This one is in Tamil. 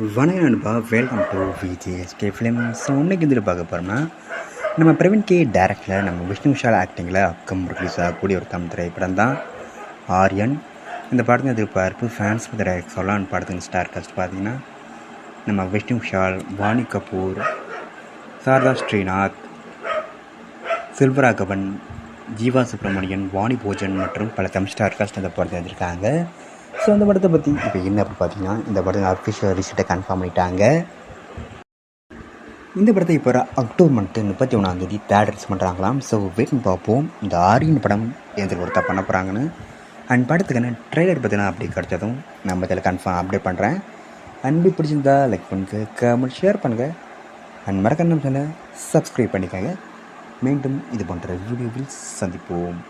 வணக்கம் நண்பா, welcome to VJSK film. So இன்னைக்கு இதில் பார்க்க போகிறோம்னா நம்ம பிரவீன் கே டேரக்டில் நம்ம விஷ்ணு விஷால் ஆக்டிங்கில் அக்கம் ரிலீஸ் ஆகக்கூடிய ஒரு தமிழ் திரைப்படம் தான் ஆரியன். இந்த படத்தின் எதிர்பார்ப்பு ஃபேன்ஸ் டைரக்ட் சொல்லலான்னு படத்தின் ஸ்டார் காஸ்ட் பார்த்தீங்கன்னா நம்ம விஷ்ணு விஷால், வாணி கபூர், சாரதா ஸ்ரீநாத், செல்வராகவன், ஜீவா சுப்ரமணியன், வாணி போஜன் மற்றும் பல தமிழ் ஸ்டார் காஸ்ட் இந்த படத்தை எடுத்திருக்காங்க. ஸோ அந்த படத்தை பற்றி இப்போ என்ன அப்படின்னு பார்த்தீங்கன்னா, இந்த படத்தை அஃபிஷியல் ரிலீஸை கன்ஃபார்ம் பண்ணிட்டாங்க. இந்த படத்தை இப்போ அக்டோபர் மந்த் 31 தேர்ட் ரிலீஸ் பண்ணுறாங்களாம். ஸோ வெயிட் பார்ப்போம் இந்த ஆரியன் படம் எந்த ஒருத்தா பண்ண போகிறாங்கன்னு. அண்ட் படத்துக்கான ட்ரெய்லர் பற்றினா அப்படி கிடச்சதும் நம்ம இதில் கன்ஃபார்ம் அப்டேட் பண்ணுறேன். அன்பு பிடிச்சிருந்தா லைக் பண்ணுங்கள், கமெண்ட் ஷேர் பண்ணுங்கள், அண்ட் மறக்காம சேனலை சப்ஸ்கிரைப் பண்ணிக்கோங்க. மீண்டும் இது போன்ற வீடியோவில் சந்திப்போம்.